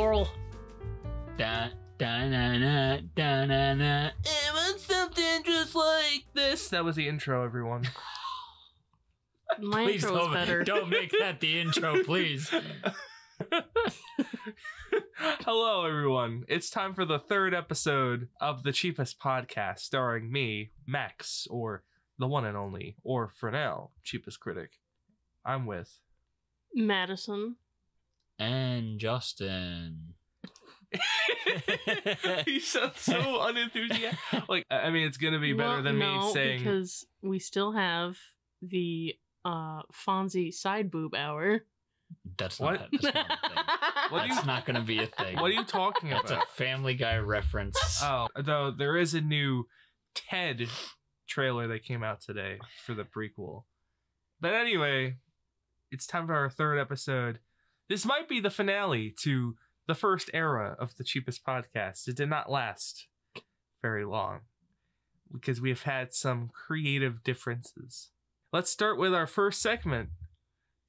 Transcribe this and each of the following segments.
Laurel. Da da na na da na na. It was something just like this. That was the intro, everyone. My Please intro was better. don't make that the intro, please. Hello, everyone. It's time for the third episode of The Cheapest Podcast, starring me, Max, or the one and only, or for now, Cheapest Critic. I'm with Madison. And Justin. You sound so unenthusiastic. Like, I mean, it's gonna be better than me saying. Because we still have the Fonzie side boob hour. That's What? not a thing. That's not going to be a thing. What are you talking That's about? a Family Guy reference. Oh, though there is a new Ted trailer that came out today for the prequel. But anyway, it's time for our third episode. This might be the finale to the first era of The Cheapest Podcast. It did not last very long because we have had some creative differences. Let's start with our first segment,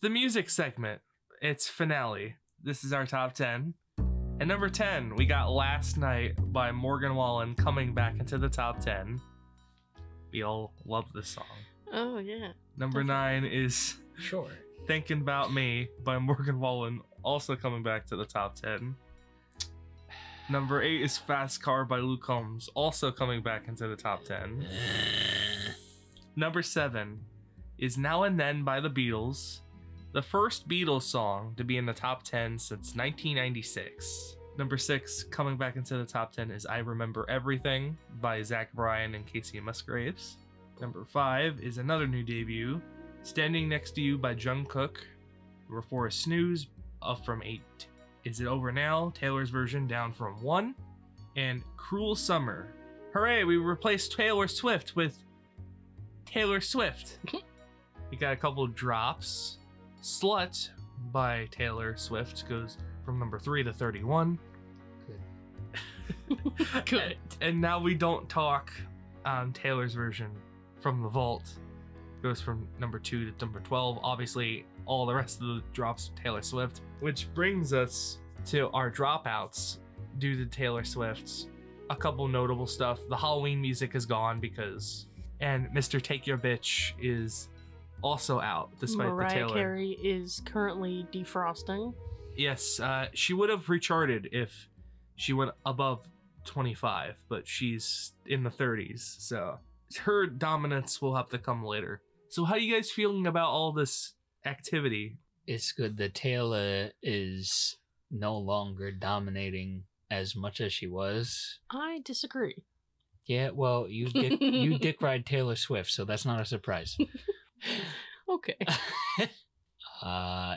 the music segment. It's finale. This is our top 10. And number 10, we got Last Night by Morgan Wallen coming back into the top 10. We all love this song. Oh, yeah. Number 9 is Sure. Thinking About Me by Morgan Wallen, also coming back to the top 10. Number 8 is Fast Car by Luke Combs, also coming back into the top 10. Number 7 is Now and Then by the Beatles, the first Beatles song to be in the top 10 since 1996. Number 6, coming back into the top 10, is I Remember Everything by Zach Bryan and Casey Musgraves. Number 5 is another new debut, Standing Next to You by Jungkook. Number 4 is Snooze, up from 8. Is It Over Now? Taylor's version, down from 1. And Cruel Summer. Hooray, we replaced Taylor Swift with Taylor Swift. We got a couple of drops. Slut by Taylor Swift goes from number 3 to 31. Good. And Now We Don't Talk, Taylor's version from the vault, goes from number 2 to number 12. Obviously, all the rest of the drops Taylor Swift, which brings us to our dropouts due to Taylor Swift's. A couple notable stuff. The Halloween music is gone and Mr. Take Your Bitch is also out despite Mariah the Taylor. Carey is currently defrosting. Yes, she would have recharted if she went above 25, but she's in the 30s, so her dominance will have to come later. So how are you guys feeling about all this activity? It's good that Taylor is no longer dominating as much as she was. I disagree. Yeah, well, you dick ride Taylor Swift, so that's not a surprise. Okay.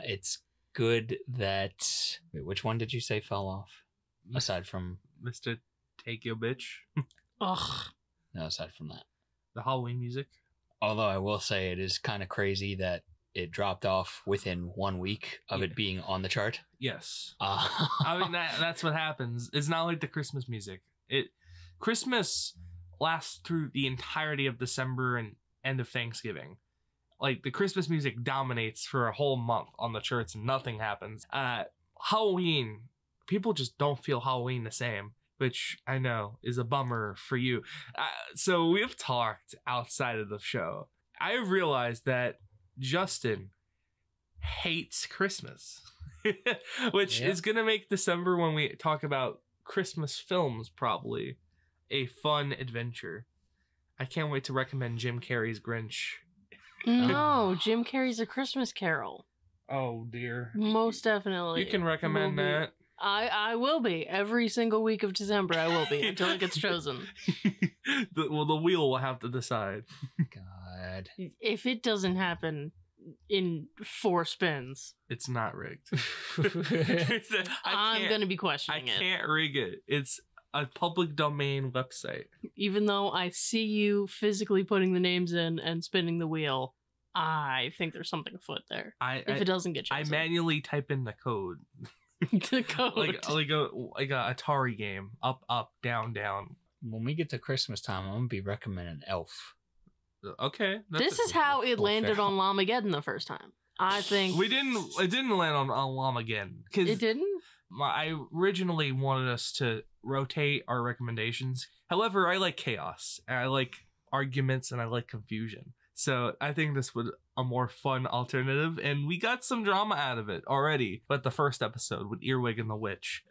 It's good that... Wait, which one did you say fell off? Aside from... Mr. Take Your Bitch? Ugh. No, aside from that. The Halloween music? Although I will say it is kind of crazy that it dropped off within 1 week of it being on the chart. Yes. I mean, that's what happens. It's not like the Christmas music. Christmas lasts through the entirety of December and end of Thanksgiving. Like, the Christmas music dominates for a whole month on the charts and nothing happens. Halloween, people just don't feel Halloween the same, which I know is a bummer for you. So we've talked outside of the show. I realized that Justin hates Christmas, which is going to make December, when we talk about Christmas films, probably a fun adventure. I can't wait to recommend Jim Carrey's Grinch. No, Jim Carrey's A Christmas Carol. Oh dear. Most definitely. You can recommend Will be. that. I will be. Every single week of December I will be until it gets chosen. The wheel will have to decide. God. If it doesn't happen in 4 spins, It's not rigged. I'm going to be questioning I it. can't rig it. It's a public domain website. Even though I see you physically putting the names in and spinning the wheel, I think there's something afoot there. If it doesn't get I chosen. manually type in the code. The code. like a Atari game. Up, up, down, down. When we get to Christmas time, I'm going to be recommending Elf. Okay. This is how it Well, landed fair. on Llamageddon the first time. I think It didn't land on Llamageddon. it didn't. I originally wanted us to rotate our recommendations. However, I like chaos, and I like arguments, and I like confusion. So I think this was a more fun alternative, and we got some drama out of it already. But the first episode with Earwig and the Witch,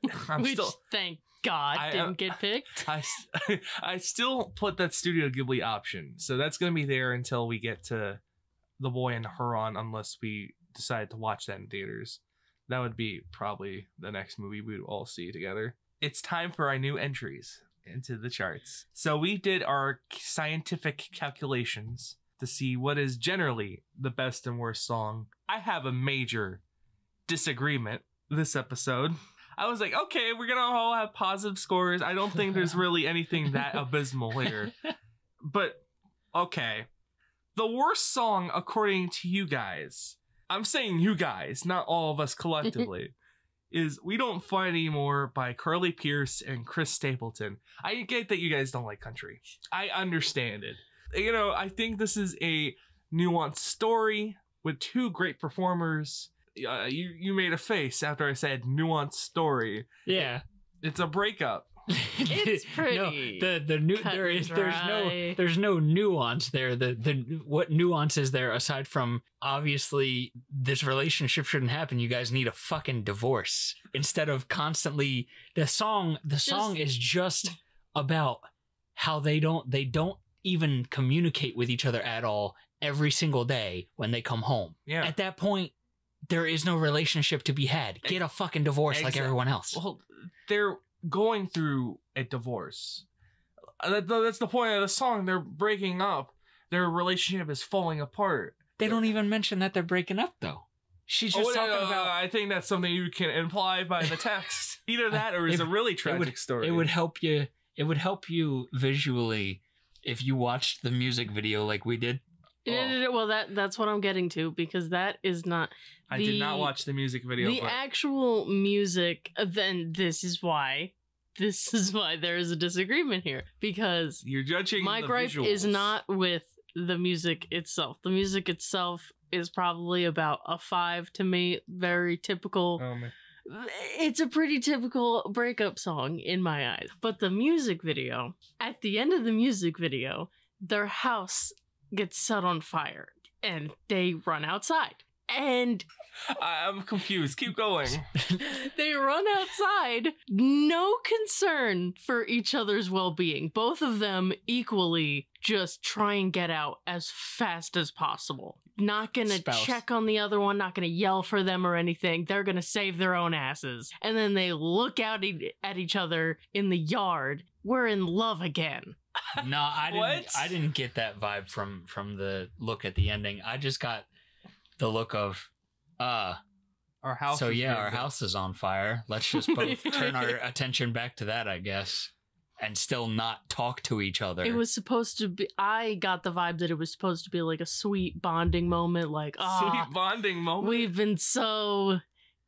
thank God didn't get picked. I still put that Studio Ghibli option, so that's gonna be there until we get to The Boy and Huron, unless we decide to watch that in theaters. That would be probably the next movie we would all see together. It's time for our new entries into the charts. So we did our scientific calculations to see what is generally the best and worst song. I have a major disagreement this episode. I was like, okay, we're gonna all have positive scores. I don't think there's really anything that abysmal here. But, okay. The worst song, according to you guys, I'm saying you guys, not all of us collectively, is We Don't Fight Anymore by Carly Pearce and Chris Stapleton. I get that you guys don't like country. I understand it. You know, I think this is a nuanced story with two great performers. You made a face after I said nuanced story. Yeah. It's a breakup. It's pretty. No, there's no nuance there. What nuance is there aside from obviously this relationship shouldn't happen? You guys need a fucking divorce instead of constantly the song is just about how they don't even communicate with each other at all every single day when they come home. Yeah. At that point, there is no relationship to be had. Get a fucking divorce like everyone else. Well, they're going through a divorce. That's the point of the song. They're breaking up. Their relationship is falling apart. They don't even mention that they're breaking up, though. She's just talking about... I think that's something you can imply by the text. Either that or it's a really tragic story. It would help you visually if you watched the music video like we did. Well, that's what I'm getting to, because that is not... I did not watch the music video. The actual music, then this is why there is a disagreement here, because you're judging my the gripe visuals. is not with the music itself. The music itself is probably about a 5 to me. Very typical. Oh, man. It's a pretty typical breakup song in my eyes. But the music video, at the end of the music video, their house gets set on fire and they run outside. And I'm confused. Keep going. They run outside, no concern for each other's well-being. Both of them equally just try and get out as fast as possible. Not gonna check on the other one, not gonna yell for them or anything. They're gonna save their own asses. And then they look out at each other in the yard. We're in love again. No, I didn't get that vibe from the look at the ending. I just got the look of our house. So yeah, our house is on fire. Let's just both turn our attention back to that, I guess, and still not talk to each other. It was supposed to be. I got the vibe that it was supposed to be like a sweet bonding moment. Like, sweet bonding moment. We've been so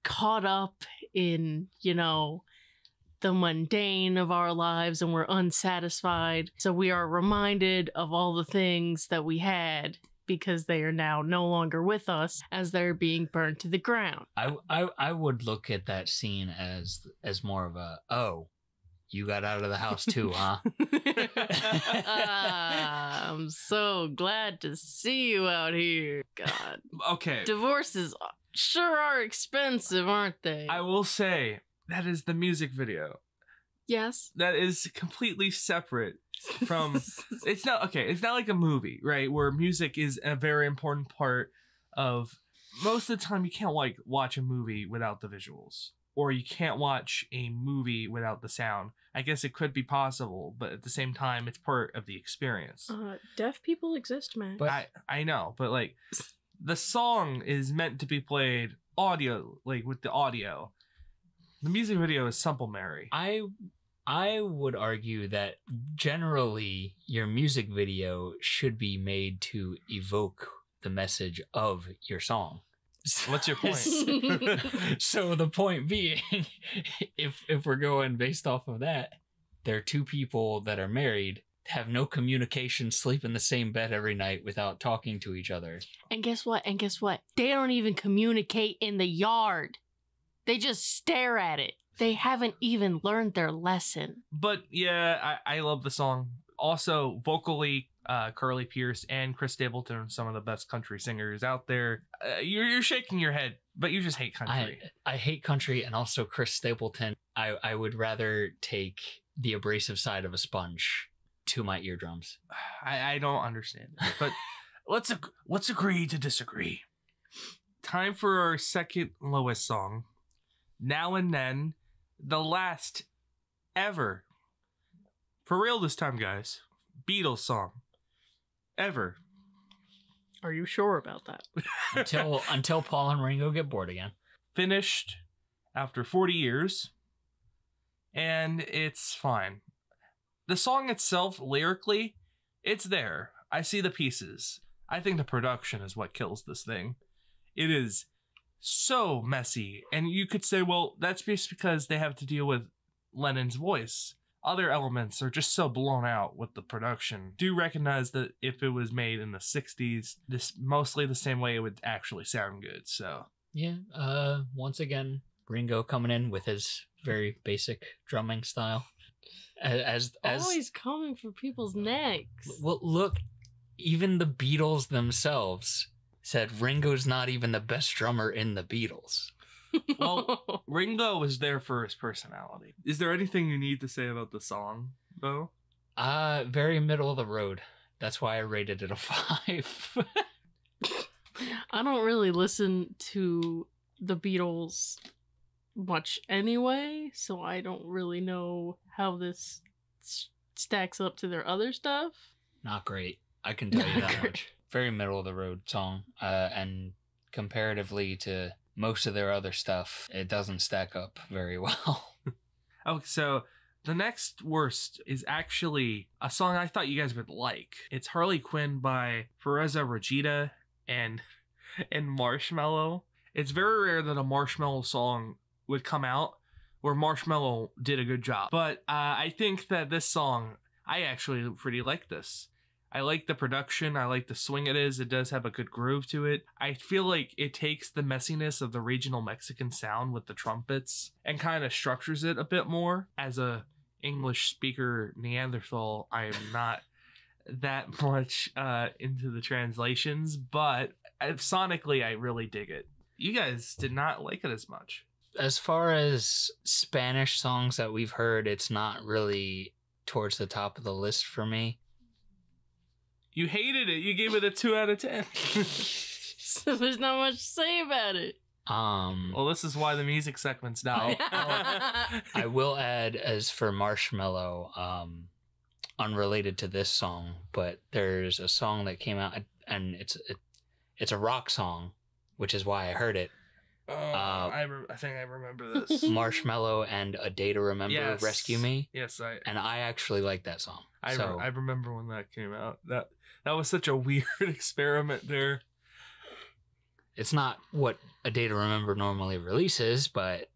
caught up in, the mundane of our lives, and we're unsatisfied. So we are reminded of all the things that we had, because they are now no longer with us as they're being burned to the ground. I would look at that scene as more of a, oh, you got out of the house too, huh? I'm so glad to see you out here. God. Okay. Divorces sure are expensive, aren't they? I will say, that is the music video. Yes. That is completely separate from it's not like a movie, right, where music is a very important part of. Most of the time you can't watch a movie without the visuals, or you can't watch a movie without the sound. I guess it could be possible, but at the same time it's part of the experience. Deaf people exist, man. But I know, but like the song is meant to be played audio, like with the audio. The music video is supplementary. I would argue that generally your music video should be made to evoke the message of your song. What's your point? So the point being, if we're going based off of that, there are two people that are married, have no communication, sleep in the same bed every night without talking to each other. And guess what? They don't even communicate in the yard. They just stare at it. They haven't even learned their lesson. But yeah, I love the song. Also, vocally, Carly Pierce and Chris Stapleton are some of the best country singers out there. You're shaking your head, but you just hate country. I hate country, and also Chris Stapleton. I would rather take the abrasive side of a sponge to my eardrums. I don't understand it, but let's agree to disagree. Time for our second lowest song. Now and Then, the last ever, for real this time, guys, Beatles song ever. Are you sure about that? until Paul and Ringo get bored again. Finished after 40 years, and it's fine. The song itself, lyrically, it's there. I see the pieces. I think the production is what kills this thing. It is so messy, and you could say, well, that's just because they have to deal with Lennon's voice. Other elements are just so blown out with the production. Do recognize that if it was made in the 60s, this mostly the same way it would actually sound good. So yeah, once again, Ringo coming in with his very basic drumming style. As always coming for people's necks. Well, look, even the Beatles themselves said Ringo's not even the best drummer in the Beatles. Well, Ringo was there for his personality. Is there anything you need to say about the song, though? Very middle of the road. That's why I rated it a 5. I don't really listen to the Beatles much anyway, so I don't really know how this stacks up to their other stuff. Not great. I can tell you that much. Very middle of the road song. And comparatively to most of their other stuff, it doesn't stack up very well. Oh, so the next worst is actually a song I thought you guys would like. It's Harley Quinn by Pereza Regida and Marshmello. It's very rare that a Marshmello song would come out where Marshmello did a good job. But I think that this song, I actually pretty like this. I like the production. I like the swing it is. It does have a good groove to it. I feel like it takes the messiness of the regional Mexican sound with the trumpets and kind of structures it a bit more. As a English speaker Neanderthal, I am not that much into the translations, but sonically I really dig it. You guys did not like it as much. As far as Spanish songs that we've heard, it's not really towards the top of the list for me. You hated it. You gave it a 2 out of 10. So there's not much to say about it. Well, this is why the music segment's now. I will add, as for Marshmello, unrelated to this song, but there's a song that came out, and it's a rock song, which is why I heard it. I think I remember this. Marshmello and A Day to Remember, yes. Rescue Me. Yes, and I actually like that song. I remember when that came out. That was such a weird experiment there. It's not what A Day to Remember normally releases, but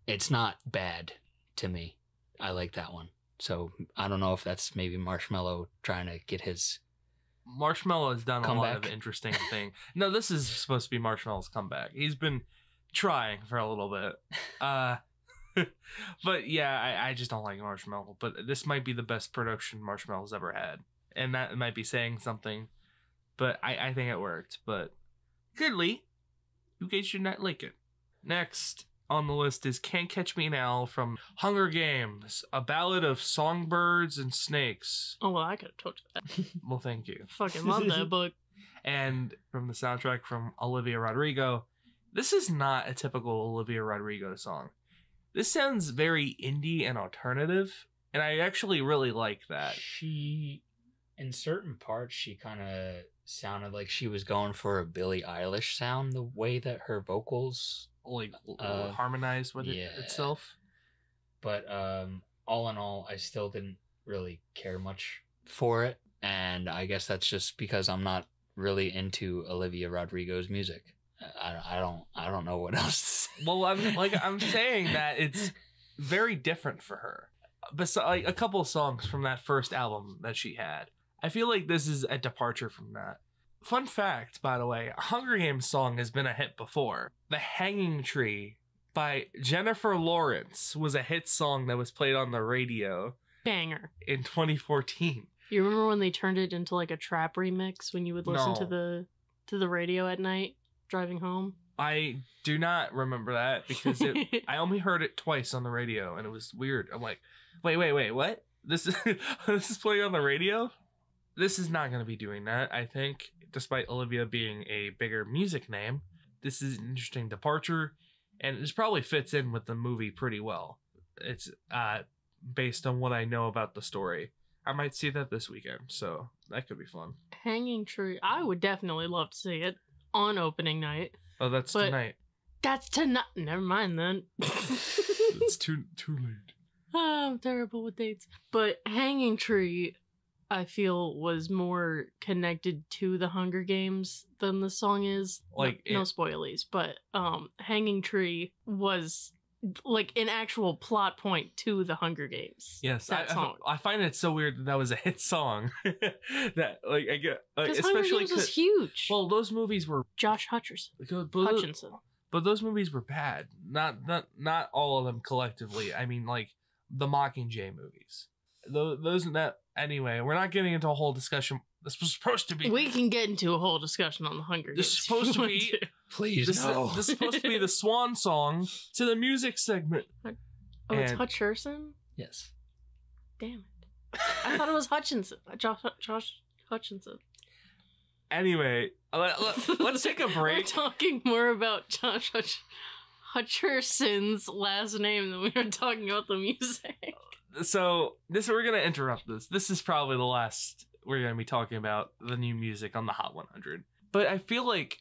it's not bad to me. I like that one. So I don't know if that's maybe Marshmello trying to get his... Marshmello has done comeback. A lot of interesting things. No, this is supposed to be Marshmello's comeback. He's been trying for a little bit. But yeah, I just don't like Marshmello. But this might be the best production Marshmello's ever had. And that might be saying something. But I think it worked. But clearly, you guys should not like it. Next on the list is Can't Catch Me Now from Hunger Games, a ballad of songbirds and snakes. Oh, well, I could have told you that. Well, thank you. Fucking love that book. And from the soundtrack from Olivia Rodrigo. This is not a typical Olivia Rodrigo song. This sounds very indie and alternative, and I actually really like that. She, in certain parts, she kind of sounded like she was going for a Billie Eilish sound, the way that her vocals harmonized with itself. But all in all, I still didn't really care much for it, and I guess that's just because I'm not really into Olivia Rodrigo's music. I don't know what else to say. Well, I'm saying that it's very different for her. Besides, like, a couple of songs from that first album that she had, I feel like this is a departure from that. Fun fact, by the way, a Hunger Games song has been a hit before. The Hanging Tree by Jennifer Lawrence was a hit song that was played on the radio Banger. in 2014. You remember when they turned it into like a trap remix when you would listen No. to the radio at night driving home? I do not remember that because I only heard it twice on the radio and it was weird. I'm like, wait, what? This is this is playing on the radio? This is not going to be doing that, I think, despite Olivia being a bigger music name. This is an interesting departure, and this probably fits in with the movie pretty well. It's based on what I know about the story. I might see that this weekend, so that could be fun. Hanging Tree. I would definitely love to see it on opening night. Oh, that's But- tonight. That's tonight. Never mind then. It's too late. Oh, I'm terrible with dates. But Hanging Tree, I feel, was more connected to the Hunger Games than the song is. Like, no spoilies, but Hanging Tree was like an actual plot point to the Hunger Games. Yes, that song. I find it so weird that was a hit song. That like I get, Because Hunger especially Games was huge. well, those movies were Josh Hutcherson. Hutchinson. But those movies were bad. Not all of them collectively. I mean, like the Mockingjay movies. Those that anyway. We're not getting into a whole discussion. This was supposed to be. We can get into a whole discussion on the Hunger Games. This is supposed to if we be- want to. Please, This, no. this is supposed to be the swan song to the music segment. Oh, it's And- Hutcherson? Yes. Damn it. I thought it was Hutchinson. Josh Hutchinson. Anyway, let's take a We're break. talking more about Josh Hutcherson's last name than we were talking about the music. So we're gonna interrupt this. This is probably the last we're gonna be talking about the new music on the Hot 100. But I feel like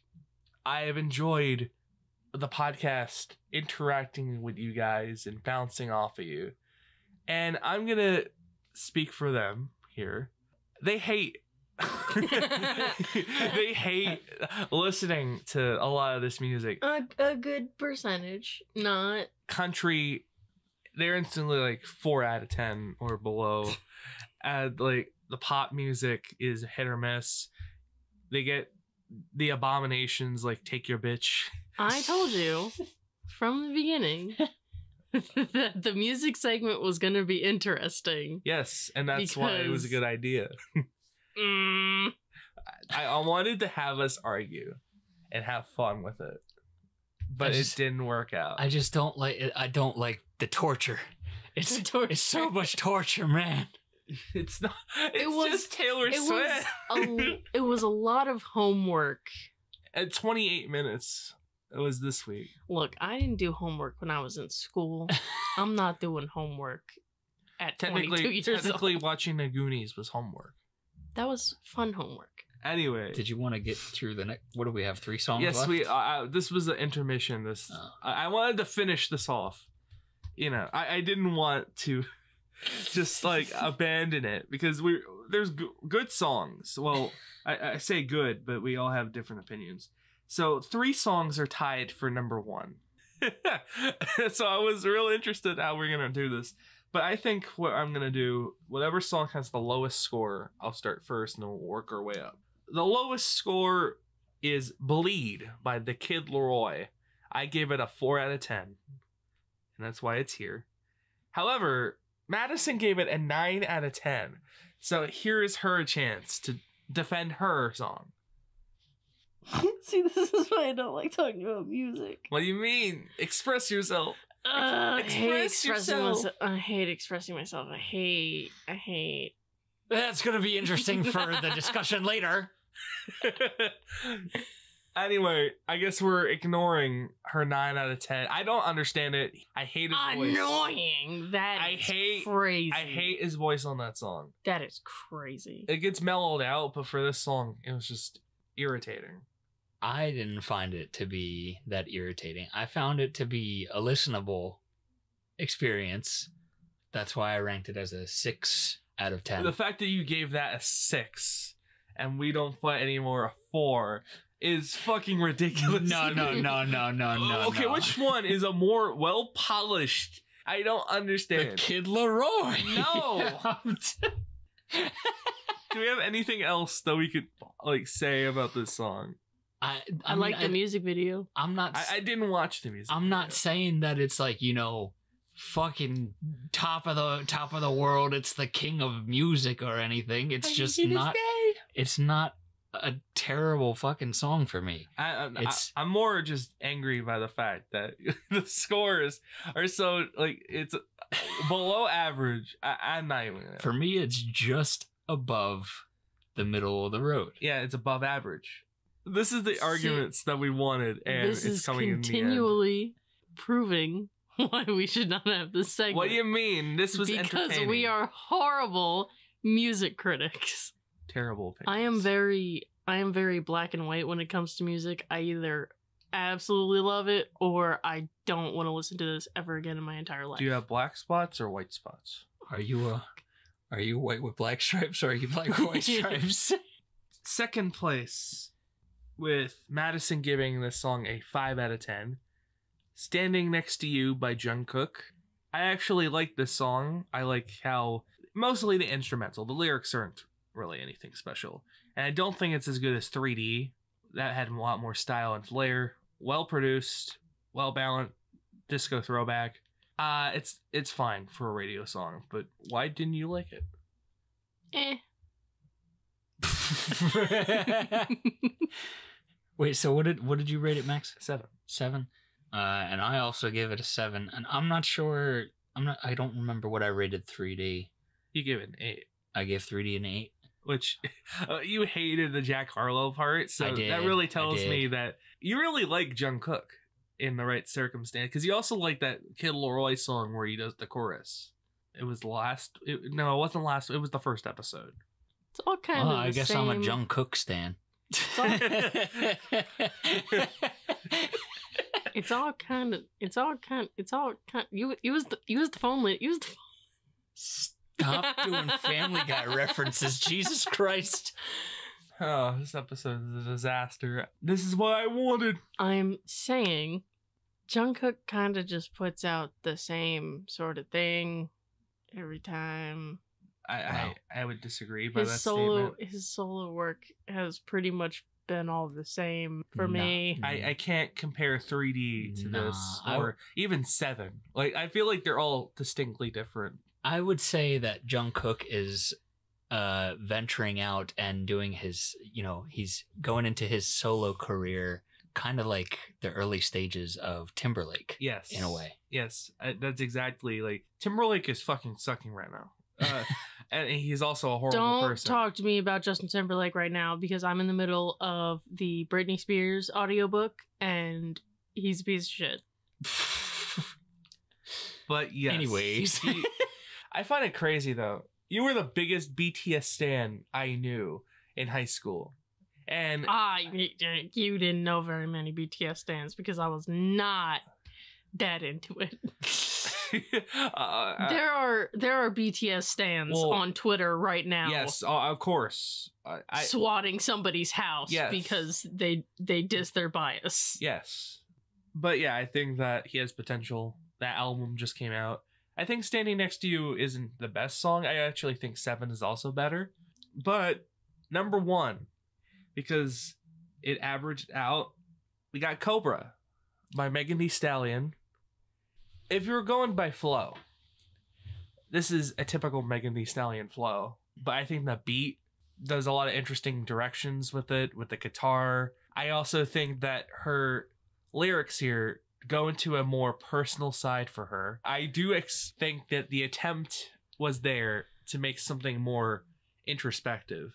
I have enjoyed the podcast interacting with you guys and bouncing off of you. And I'm gonna speak for them here. They hate they hate listening to a lot of this music. A good percentage, not. Country, they're instantly like 4 out of 10 or below. And like the pop music is hit or miss. They get the abominations like Take Your Bitch. I told you from the beginning that the music segment was going to be interesting. Yes, and that's why it was a Because- good idea. I wanted to have us argue and have fun with it, but it it didn't work out. I just don't like it. I don't like the torture. It's The torture. it's so much torture, man. It's not. It's was- just Taylor It Swift. it was a lot of homework. At 28 minutes, it was this week. Look, I didn't do homework when I was in school. I'm not doing homework at 22 years Technically, old. watching the Goonies was homework. That was fun homework. Anyway, Did you want to get through the next? What do we have? 3 songs yes, left? we. This was the intermission. This Oh. I wanted to finish this off. You know, I didn't want to just like abandon it because there's good songs. Well, I say good, but we all have different opinions. So 3 songs are tied for number 1. So I was real interested how we're gonna do this. But I think what I'm gonna do, whatever song has the lowest score, I'll start first and then we'll work our way up. The lowest score is Bleed by The Kid Laroi. I gave it a 4 out of 10. And that's why it's here. However, Madison gave it a 9 out of 10. So here is her chance to defend her song. See, this is why I don't like talking about music. What do you mean? Express yourself. I hate Express expressing yourself. myself. I hate expressing myself. I hate. That's gonna be interesting for the discussion later. Anyway, I guess we're ignoring her 9 out of 10. I don't understand it. I hate his voice. Annoying. That I is hate- crazy. I hate his voice on that song. That is crazy. It gets mellowed out, but for this song, it was just irritating. I didn't find it to be that irritating. I found it to be a listenable experience. That's why I ranked it as a 6 out of 10. The fact that you gave that a 6 and we don't fight anymore a 4 is fucking ridiculous. No. Okay, no. which one is a more well polished? I don't The understand. Kid Laroi. No. Do we have anything else that we could like say about this song? I like the music video. I'm not. I didn't watch the music. I'm not saying that it's like, fucking top of the world. It's the king of music or anything. It's just not. It's not a terrible fucking song for me. I'm more just angry by the fact that the scores are so like it's below average. I'm not even gonna. For me, it's just above the middle of the road. Yeah, it's above average. This is the arguments that we wanted, and it's coming in the end. Continually proving why we should not have this segment. What do you mean? This was because entertaining. we are horrible music critics. Terrible opinions. I am very black and white when it comes to music. I either absolutely love it or I don't want to listen to this ever again in my entire life. Do you have black spots or white spots? Are you white with black stripes or are you black with white stripes? Second place, with Madison giving this song a 5 out of 10. Standing Next to You by Jungkook. I actually like this song. I like how mostly the instrumental. The lyrics aren't really anything special. And I don't think it's as good as 3D. That had a lot more style and flair. Well produced, well balanced, disco throwback. It's fine for a radio song, but why didn't you like it? Wait, so what did you rate it, Max? 7. 7? And I also gave it a 7. And I'm not sure. I don't remember what I rated 3D. You give it an 8. I gave 3D an 8. Which you hated the Jack Harlow part, so that really tells me that you really like Jungkook in the right circumstance. Because you also like that Kid Laroi song where he does the chorus. It was no, it wasn't last. It was the first episode. It's all kind of the I guess same. I'm a Jungkook stan. It's all kind of. You use the phone lit. Use the phone. Stop doing Family Guy references, Jesus Christ. Oh, this episode is a disaster. This is what I wanted. I'm saying Jungkook kind of just puts out the same sort of thing every time. I would disagree by his that solo statement. His solo work has pretty much been all the same for me. I can't compare 3D to this or even 7. Like I feel like they're all distinctly different. I would say that Jungkook is venturing out and doing his, he's going into his solo career kind of like the early stages of Timberlake. Yes. In a way. Yes. That's exactly like Timberlake is fucking sucking right now. And he's also a horrible person. Don't talk to me about Justin Timberlake right now because I'm in the middle of the Britney Spears audiobook and he's a piece of shit. But yes. Anyways. I find it crazy though. You were the biggest BTS stan I knew in high school. And you didn't know very many BTS stans because I was not that into it. There are BTS stans on Twitter right now. Yes, of course. Swatting somebody's house because they diss their bias. Yes. But yeah, I think that he has potential. That album just came out. I think Standing Next to You isn't the best song. I actually think 7 is also better. But number 1, because it averaged out, we got Cobra by Megan Thee Stallion. If you're going by flow, this is a typical Megan Thee Stallion flow. But I think the beat does a lot of interesting directions with it, with the guitar. I also think that her lyrics here go into a more personal side for her. I do think that the attempt was there to make something more introspective,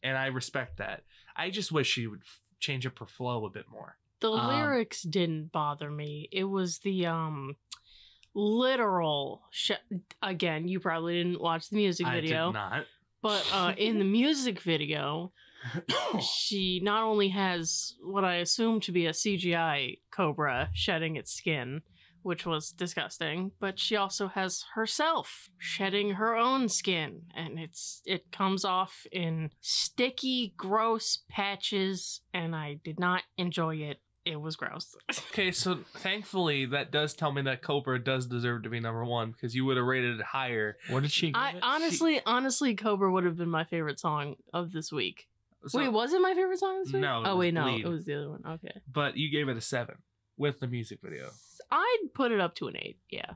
and I respect that. I just wish she would change up her flow a bit more. The lyrics didn't bother me. It was the literal again, you probably didn't watch the music video. I did not. But in the music video, she not only has what I assume to be a CGI cobra shedding its skin, which was disgusting, but she also has herself shedding her own skin, and it comes off in sticky, gross patches, and I did not enjoy it. It was gross. Okay, so thankfully that does tell me that Cobra does deserve to be number 1 because you would have rated it higher. What did she give it? Honestly, Cobra would have been my favorite song of this week. So, Wait, was it my favorite song this week? No, it Oh was wait, no, Bleed. it was the other one. Okay, but you gave it a 7 with the music video. I'd put it up to an 8. Yeah.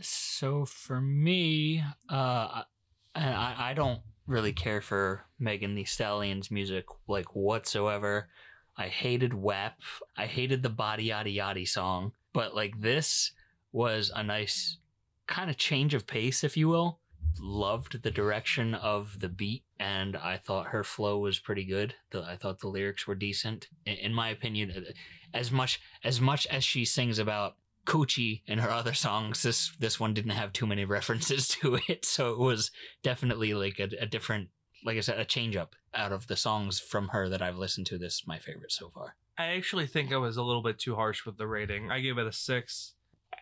So for me, I don't really care for Megan Thee Stallion's music like whatsoever. I hated WAP. I hated the Body Yaddy Yaddy song, but like this was a nice kind of change of pace, if you will. Loved the direction of the beat, and I thought her flow was pretty good. I thought the lyrics were decent. In my opinion, as much as she sings about coochie in her other songs, this one didn't have too many references to it, so it was definitely like a different, like I said, a change up out of the songs from her that I've listened to. This is my favorite so far. I actually think I was a little bit too harsh with the rating. I gave it a 6.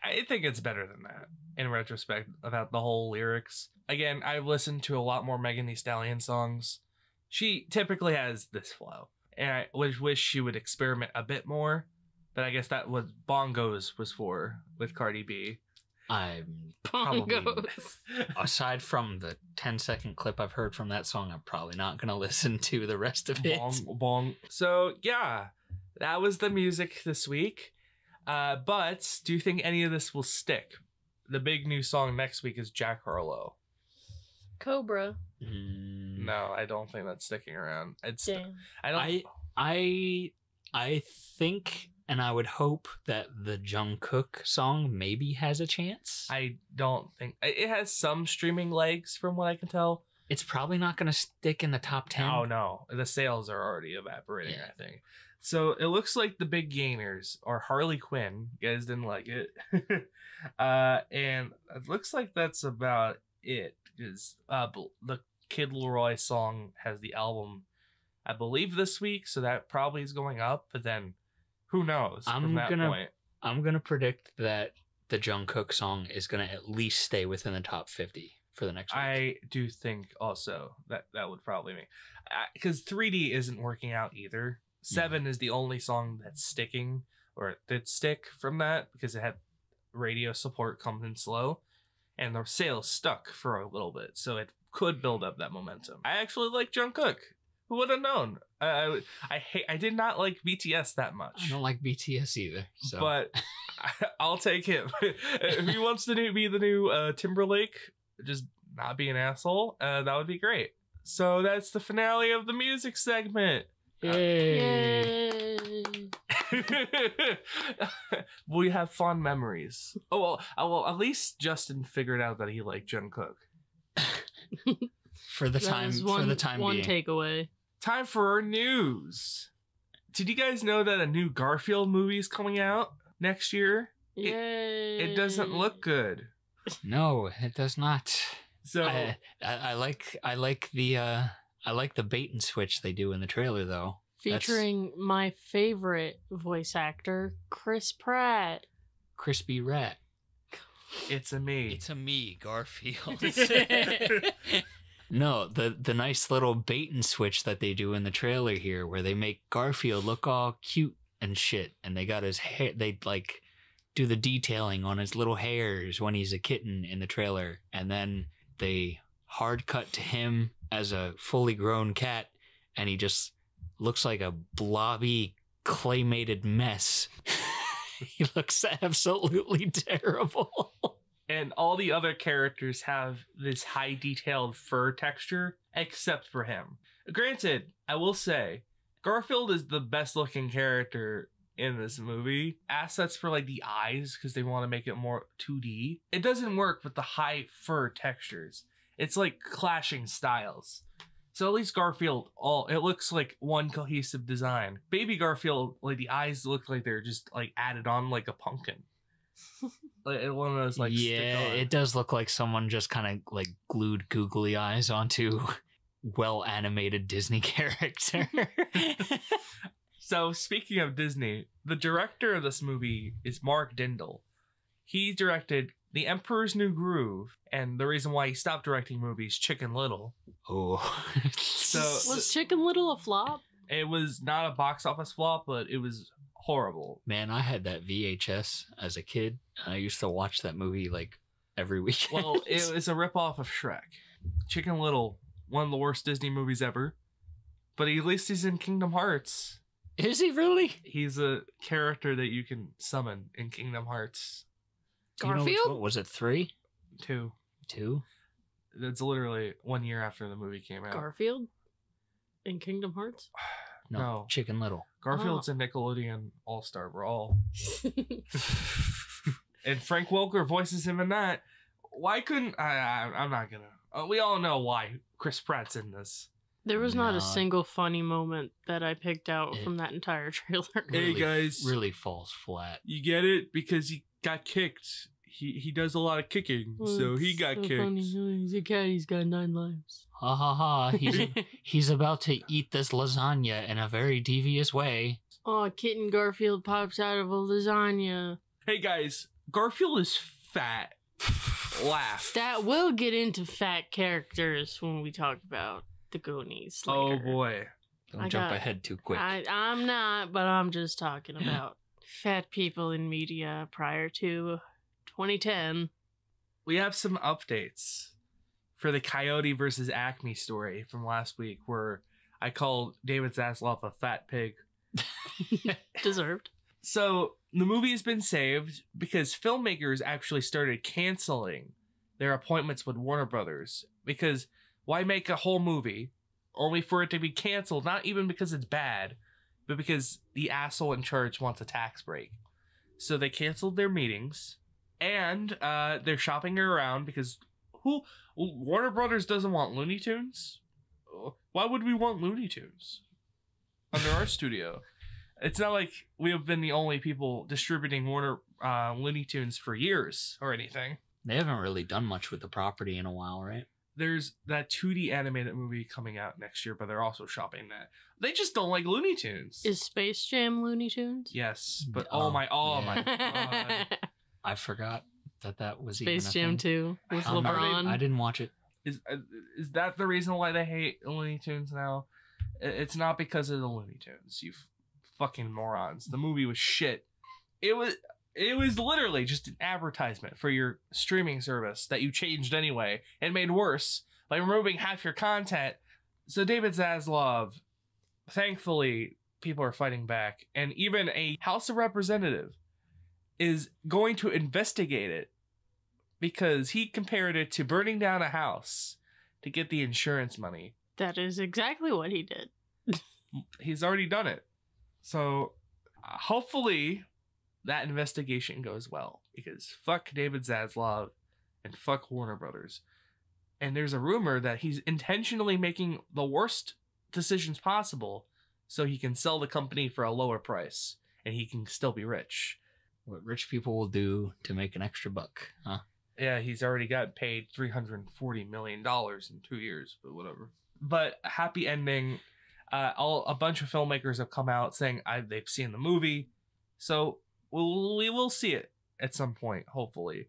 I think it's better than that in retrospect about the whole lyrics. Again, I've listened to a lot more Megan Thee Stallion songs. She typically has this flow, and I wish she would experiment a bit more. But I guess that was Bongos was for with Cardi B. I'm probably, Bongos. aside from the 10-second clip I've heard from that song, I'm probably not going to listen to the rest of it. Bong. So yeah, that was the music this week. But do you think any of this will stick? The big new song next week is Jack Harlow. Cobra. No, I don't think that's sticking around. It's Damn. I think, and I would hope that the Jungkook song maybe has a chance. I don't think it has some streaming legs from what I can tell. It's probably not going to stick in the top 10. Oh no, the sales are already evaporating. Yeah. I think. So it looks like the big gainers are Harley Quinn. You guys didn't like it, and it looks like that's about it. Because the Kid Leroy song has the album, I believe, this week, so that probably is going up. But then, who knows? I'm gonna predict that the Jungkook song is gonna at least stay within the top 50 for the next week. I do think also that would probably be because 3D isn't working out either. 7 is the only song that's sticking or did stick from that because it had radio support come in slow, and the sales stuck for a little bit, so it could build up that momentum. I actually like Jungkook. Who would have known? I did not like BTS that much. I don't like BTS either. So. But I'll take him. If he wants to be the new Timberlake, just not be an asshole, that would be great. So that's the finale of the music segment. Yay. Yay. We have fond memories. Oh well, at least Justin figured out that he liked Jungkook. For the time one being. takeaway. Time for our news. Did you guys know that a new Garfield movie is coming out next year? Yay. It doesn't look good. No, it does not. So I like the bait and switch they do in the trailer though. Featuring my favorite voice actor, Chris Pratt. Crispy Rat. it's a me. It's a me, Garfield. No, the nice little bait and switch that they do in the trailer here, where they make Garfield look all cute and shit, and they got his hair. They like do the detailing on his little hairs when he's a kitten in the trailer, and then they hard cut to him as a fully grown cat, and he just looks like a blobby claymated mess. He looks absolutely terrible. And all the other characters have this high detailed fur texture, except for him. Granted, I will say, Garfield is the best looking character in this movie. Assets for like the eyes, because they want to make it more 2D. It doesn't work with the high fur textures. It's like clashing styles. So at least Garfield, it looks like one cohesive design. Baby Garfield, like the eyes look like they're just like added on like a pumpkin. Like one of those like yeah, stick-on. it does look like someone just kind of like glued googly eyes onto well animated Disney character. So speaking of Disney, the director of this movie is Mark Dindal. He directed The Emperor's New Groove, and the reason why he stopped directing movies, Chicken Little. Oh. So Was Chicken Little a flop? it was not a box office flop, but it was horrible. Man, I had that VHS as a kid. I used to watch that movie like every weekend. Well, it was a ripoff of Shrek. Chicken Little, one of the worst Disney movies ever. But at least he's in Kingdom Hearts. Is he really? He's a character that you can summon in Kingdom Hearts Do you know which Garfield? one? Was it 3? 2. 2? That's literally 1 year after the movie came out. Garfield in Kingdom Hearts. No. Chicken Little. Garfield's a Nickelodeon All-Star Brawl. And Frank Welker voices him in that. Why couldn't... I'm not gonna... we all know why Chris Pratt's in this. There was not No. a single funny moment that I picked out It- from that entire trailer. Hey, guys. Really falls flat. You get it? Because he got kicked. He does a lot of kicking, so he got so kicked. Funny. He's a cat. He's got 9 lives. Ha ha ha. He's about to eat this lasagna in a very devious way. Oh, Kitten Garfield pops out of a lasagna. Hey guys, Garfield is fat. Laugh. That will get into fat characters when we talk about the Goonies later. Oh boy. Don't I jump got- ahead too quick. I'm not, but I'm just talking about fat people in media prior to 2010. We have some updates for the Coyote versus Acme story from last week where I called David Zaslav a fat pig. Deserved. So the movie has been saved because filmmakers actually started canceling their appointments with Warner Brothers. Because why make a whole movie only for it to be canceled? Not even because it's bad, but because the asshole in charge wants a tax break. So they canceled their meetings and they're shopping around because Warner Brothers doesn't want Looney Tunes? Why would we want Looney Tunes under our studio? It's not like we have been the only people distributing Warner Looney Tunes for years or anything. They haven't really done much with the property in a while, right? There's that 2D animated movie coming out next year, but they're also shopping that. They just don't like Looney Tunes. Is Space Jam Looney Tunes? Yes, but Oh, oh my yeah. god. I forgot that was even Space a Jam thing. 2 with Um, LeBron. I didn't watch it. Is that the reason why they hate Looney Tunes now? It's not because of the Looney Tunes, you fucking morons. The movie was shit. It was literally just an advertisement for your streaming service that you changed anyway and made worse by removing half your content. So David Zaslav, thankfully, people are fighting back, and even a House of Representative is going to investigate it because he compared it to burning down a house to get the insurance money. That is exactly what he did. He's already done it. So hopefully that investigation goes well because fuck David Zaslav and fuck Warner Brothers. And there's a rumor that he's intentionally making the worst decisions possible so he can sell the company for a lower price and he can still be rich. What rich people will do to make an extra buck, huh? Yeah, he's already got paid $340 million in 2 years, but whatever. But happy ending. A bunch of filmmakers have come out saying they've seen the movie, so we will see it at some point. Hopefully,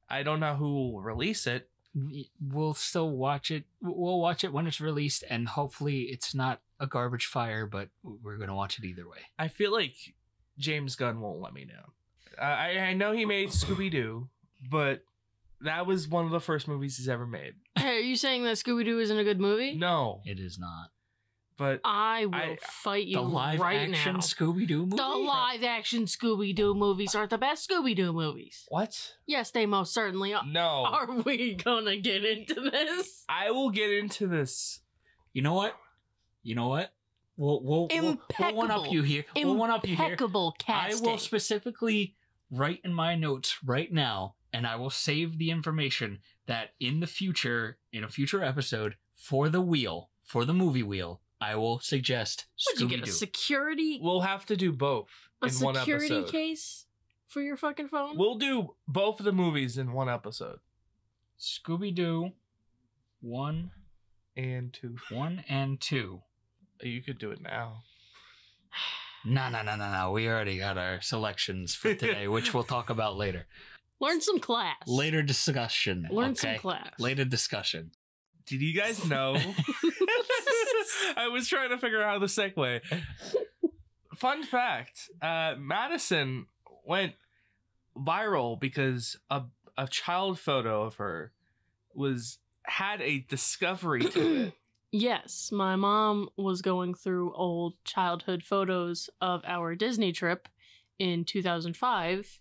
I don't know who will release it. We'll still watch it. We'll watch it when it's released, and hopefully it's not a garbage fire, but we're gonna watch it either way. I feel like James Gunn won't let me down. I know he made Scooby-Doo, but that was one of the first movies he's ever made. Hey, are you saying that Scooby-Doo isn't a good movie? No, It is not but I will fight you the live right action now. Scooby-Doo movie. The live action Scooby-Doo movies are the best Scooby-Doo movies. what? Yes, they most certainly are. No, Are we gonna get into this? I will get into this. You know what? We'll one up you here. We'll one up you here. Impeccable casting. I will specifically write in my notes right now, and I will save the information that in the future, in a future episode, for the movie wheel, I will suggest Would you get a Scooby-Doo. security We'll have to do both a in one security episode. case for your fucking phone? We'll do both of the movies in one episode. Scooby-Doo 1 And 2. and 2. You could do it now. No. We already got our selections for today, which we'll talk about later. Learn some class. Later discussion. Learn okay? some class. Later discussion. Did you guys know? I was trying to figure out how to segue. Fun fact, Madison went viral because a child photo of her had a discovery to it. Yes, my mom was going through old childhood photos of our Disney trip in 2005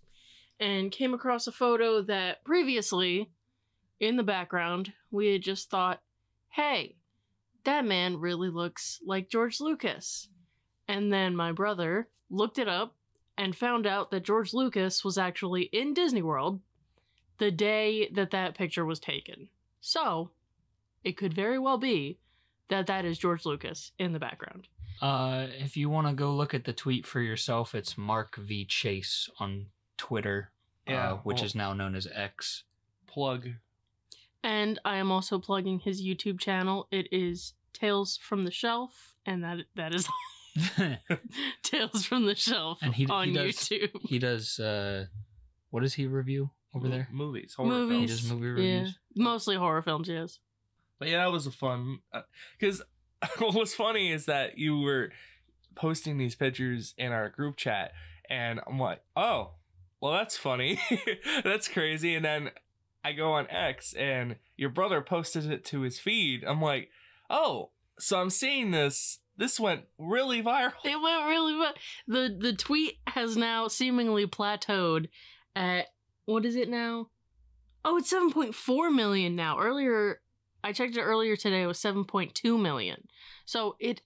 and came across a photo that previously, in the background, we had just thought, hey, that man really looks like George Lucas. And then my brother looked it up and found out that George Lucas was actually in Disney World the day that that picture was taken. So, it could very well be that that is George Lucas in the background. If you want to go look at the tweet for yourself, it's Mark V. Chase on Twitter, which is now known as X. Plug. And I am also plugging his YouTube channel. It is Tales from the Shelf, and that is Tales from the Shelf and on YouTube. He does, what does he review over there? Movies. Horror Movies. films. He does movie reviews? Yeah, mostly horror films, yes. But yeah, that was a fun... Because what was funny is that you were posting these pictures in our group chat, and I'm like, oh, well, that's funny. That's crazy. And then I go on X, and your brother posted it to his feed. I'm like, oh, so I'm seeing this. This went really viral. It went really well. The tweet has now seemingly plateaued at, what is it now? Oh, it's 7.4 million now. Earlier, I checked it earlier today, it was 7.2 million. So it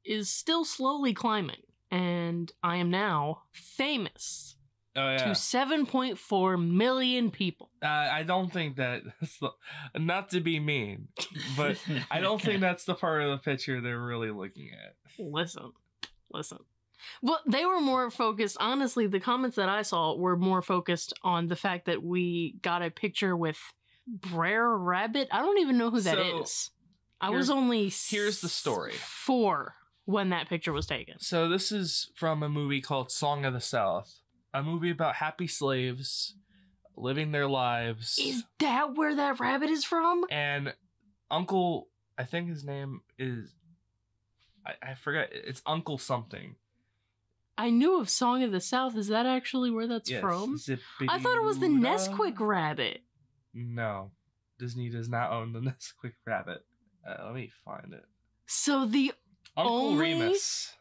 is still slowly climbing. And I am now famous to 7.4 million people. I don't think that's not to be mean, but I don't think that's the part of the picture they're really looking at. Listen. Well, they were more focused, honestly, the comments that I saw were more focused on the fact that we got a picture with Brer Rabbit. I don't even know who that is. I was only here's the story. 4 when that picture was taken. So this is from a movie called Song of the South, a movie about happy slaves living their lives. Is that where that rabbit is from? And Uncle, I think his name is, I forget, it's Uncle something. I knew of Song of the South. Is that actually where that's from? I thought it was the Nesquik rabbit. No, Disney does not own the Nesquik rabbit. Let me find it. So the Uncle Remus.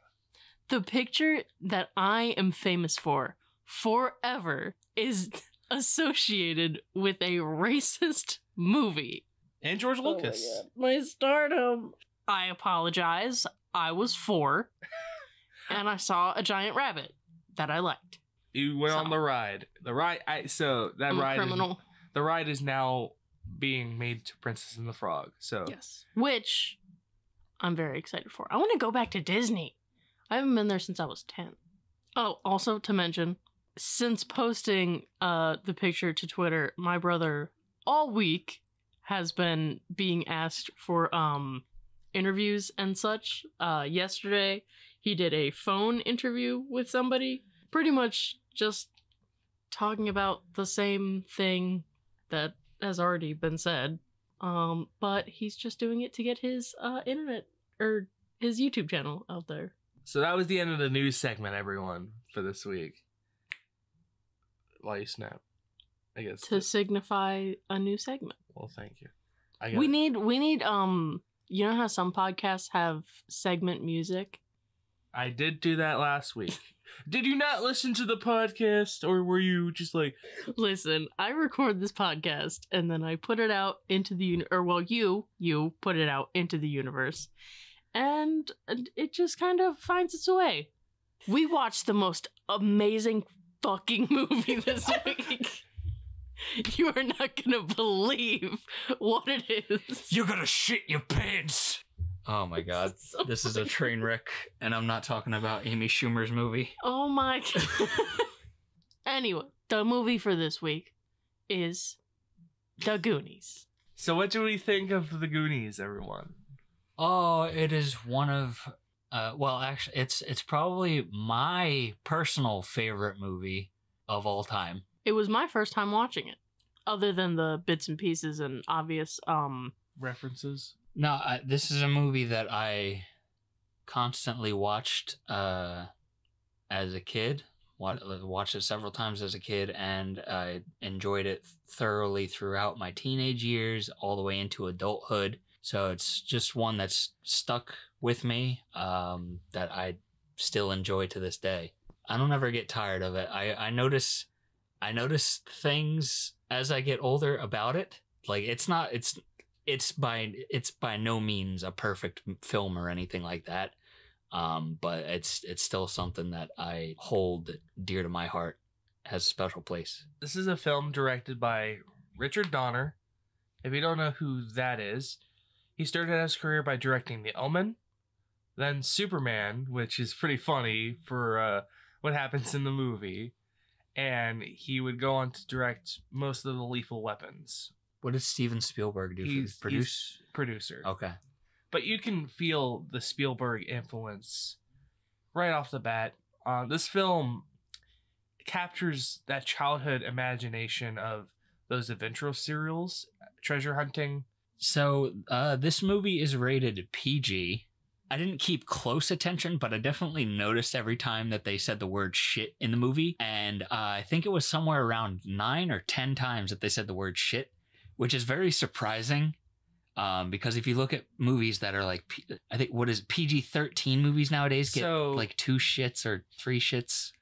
The picture that I am famous for forever is associated with a racist movie. And George Lucas. Oh my stardom. I apologize. I was 4 and I saw a giant rabbit that I liked. You went on the ride. The ride. I'm a criminal. The ride is now being made to Princess and the Frog. So yes, which I'm very excited for. I want to go back to Disney. I haven't been there since I was 10. Oh, also to mention, since posting the picture to Twitter, my brother all week has been being asked for interviews and such. Yesterday, he did a phone interview with somebody, pretty much just talking about the same thing that has already been said. But he's just doing it to get his internet or his YouTube channel out there. So that was the end of the news segment, everyone, for this week. Why you snap? I guess to signify a new segment. Well, thank you. We need you know how some podcasts have segment music? I did do that last week. Did you not listen to the podcast, or were you just like... Listen, I record this podcast, and then I put it out into the... you put it out into the universe, and it just kind of finds its way. We watched the most amazing fucking movie this week. You are not gonna believe what it is. You're gonna shit your pants! Oh my god. This is a train wreck, and I'm not talking about Amy Schumer's movie. Oh my god. Anyway, the movie for this week is The Goonies. So what do we think of The Goonies, everyone? Oh, it is one of... well, actually, it's probably my personal favorite movie of all time. It was my first time watching it, other than the bits and pieces and obvious references. No, this is a movie that I constantly watched as a kid. Watched it several times as a kid, and I enjoyed it thoroughly throughout my teenage years, all the way into adulthood. So it's just one that's stuck with me, that I still enjoy to this day. I don't ever get tired of it. I notice things as I get older about it. Like it's by no means a perfect film or anything like that. But it's still something that I hold dear to my heart, has a special place. This is a film directed by Richard Donner. If you don't know who that is, he started his career by directing The Omen, then Superman, which is pretty funny for what happens in the movie, and he would go on to direct most of the Lethal Weapons. What did Steven Spielberg do? He's producer. Okay. But you can feel the Spielberg influence right off the bat. This film captures that childhood imagination of those adventure serials, treasure hunting. So this movie is rated PG. I didn't keep close attention, but I definitely noticed every time that they said the word shit in the movie. And I think it was somewhere around 9 or 10 times that they said the word shit, which is very surprising. Because if you look at movies that are like, I think, what is it, PG-13 movies nowadays get like 2 shits or 3 shits.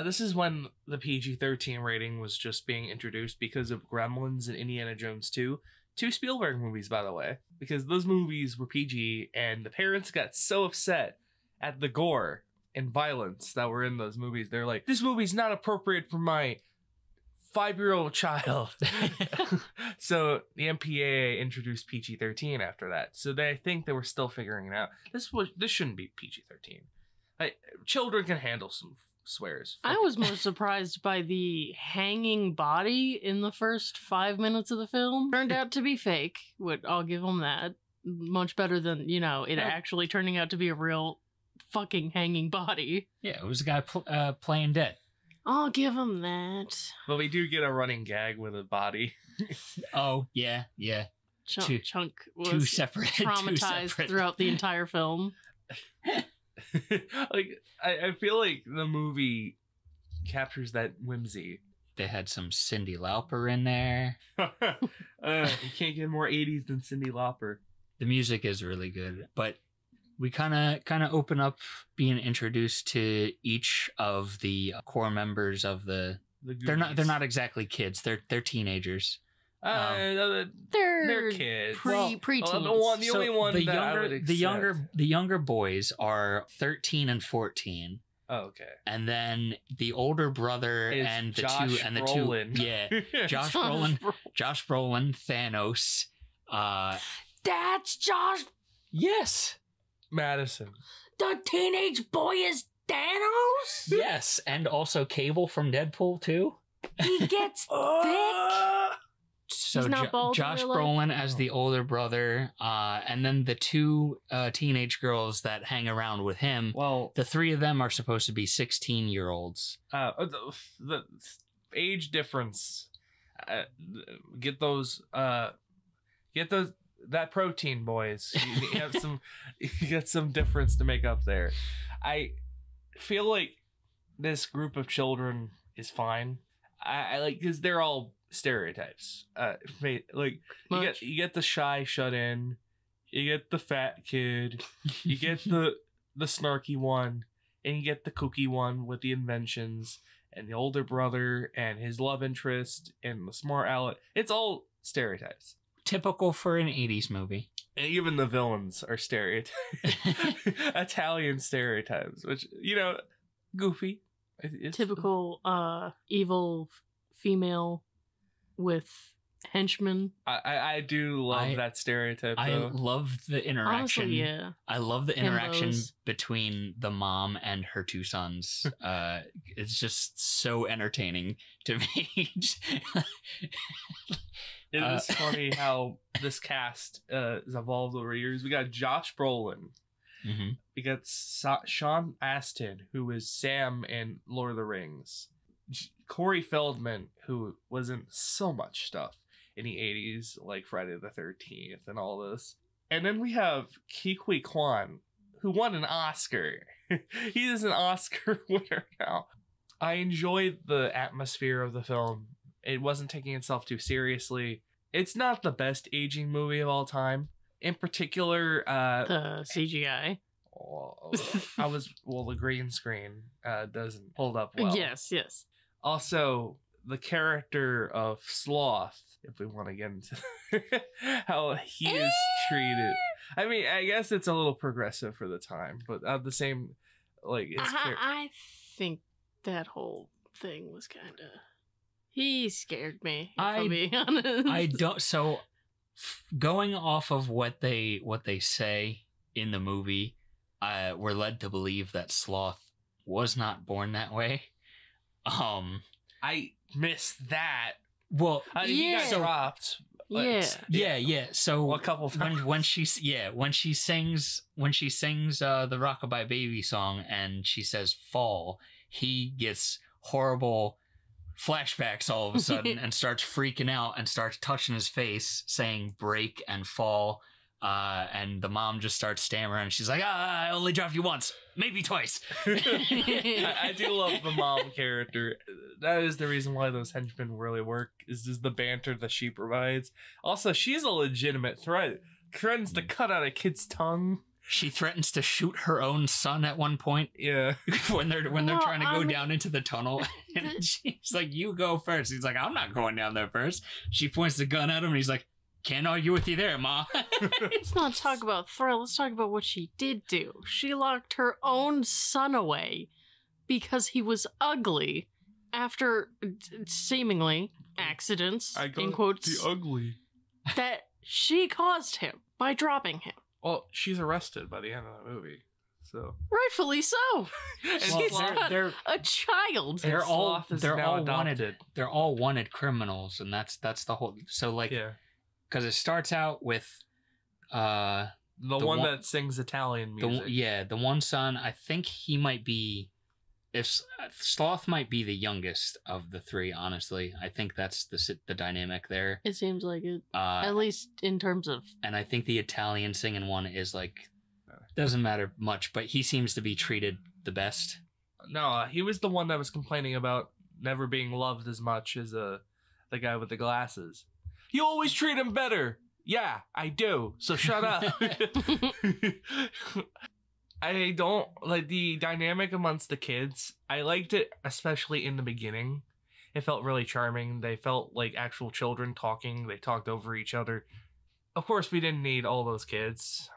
This is when the PG-13 rating was just being introduced because of Gremlins and Indiana Jones 2. 2 Spielberg movies, by the way, because those movies were PG, and the parents got so upset at the gore and violence that were in those movies. They're like, this movie's not appropriate for my 5-year-old child. So the MPAA introduced PG-13 after that. So I think they were still figuring it out. This shouldn't be PG-13. Children can handle some swears. I was more surprised by the hanging body in the first 5 minutes of the film. Turned out to be fake. I'll give them that. Much better than, it actually turning out to be a real fucking hanging body. Yeah, it was a guy playing dead. I'll give him that. But we do get a running gag with a body. Oh, yeah. Chunk was two separate traumatized throughout the entire film. I feel like the movie captures that whimsy. They had some Cyndi Lauper in there. You can't get more 80s than Cyndi Lauper. The music is really good, but we kind of open up being introduced to each of the core members of the they're not exactly kids. They're teenagers. They're kids. Pre-teens. The younger boys are 13 and 14. Oh, okay. And then the older brother and the Josh Brolin. Josh Brolin, Thanos. That's Josh. Yes. Madison. The teenage boy is Thanos? Yes, and also Cable from Deadpool too. He gets thick. So Josh Brolin as the older brother, and then the 2 teenage girls that hang around with him. Well, the 3 of them are supposed to be 16-year-olds. The age difference. Get that protein, boys. You get some difference to make up there. I feel like this group of children is fine. I like, because they're all stereotypes. You get the shy shut in, you get the fat kid, you get the snarky one, and you get the kooky one with the inventions, and the older brother and his love interest and the smart aleck. It's all stereotypes. Typical for an 80s movie. And even the villains are stereotypes. Italian stereotypes, which, goofy. Typical evil female with henchmen. I do love that stereotype, though. I love the interaction. Honestly, yeah. I love the interaction between the mom and her 2 sons. It's just so entertaining to me. It is funny how this cast has evolved over years. We got Josh Brolin. Mm-hmm. We got Sean Astin, who is Sam in Lord of the Rings. Corey Feldman, who was in so much stuff in the 80s, like Friday the 13th and all this. And then we have Ke Huy Quan, who won an Oscar. He is an Oscar winner now. I enjoyed the atmosphere of the film. It wasn't taking itself too seriously. It's not the best aging movie of all time, in particular, The CGI. the green screen doesn't hold up well. Yes. Also, the character of Sloth, if we want to get into how he is treated. I mean, I guess it's a little progressive for the time, but at the same, like, I think that whole thing was kind of. He scared me. If I'll be honest. I don't. So, going off of what they say in the movie, we're led to believe that Sloth was not born that way. I missed that. Well, he got dropped. Yeah. So a couple times when she sings the Rockabye Baby song and she says fall, he gets horrible flashbacks all of a sudden and starts freaking out and starts touching his face, saying break and fall. And the mom just starts stammering. She's like, I only dropped you once, maybe twice. I do love the mom character. That is the reason why those henchmen really work, is just the banter that she provides. Also, she's a legitimate threat. Threatens to cut out a kid's tongue. She threatens to shoot her own son at one point. Yeah. when they're trying to go down into the tunnel. And she's like, you go first. He's like, I'm not going down there first. She points the gun at him and he's like, can't argue with you there, Ma. Let's not talk about threat. Let's talk about what she did do. She locked her own son away because he was ugly after seemingly accidents, in quotes, the ugly, that she caused him by dropping him. Well, she's arrested by the end of the movie, so rightfully so. She's not they're a child. They're all adopted. They're all wanted criminals, and that's the whole. So like, because it starts out with the one that sings Italian music. The one son. I think he might be. If Sloth might be the youngest of the three, honestly, I think that's the dynamic there. It seems like it, at least in terms of. And I think the Italian singing one is like, doesn't matter much, but he seems to be treated the best. No, he was the one that was complaining about never being loved as much as the guy with the glasses. You always treat him better. Yeah, I do. So shut up. I don't like the dynamic amongst the kids. I liked it, especially in the beginning. It felt really charming. They felt like actual children talking. They talked over each other. Of course, we didn't need all those kids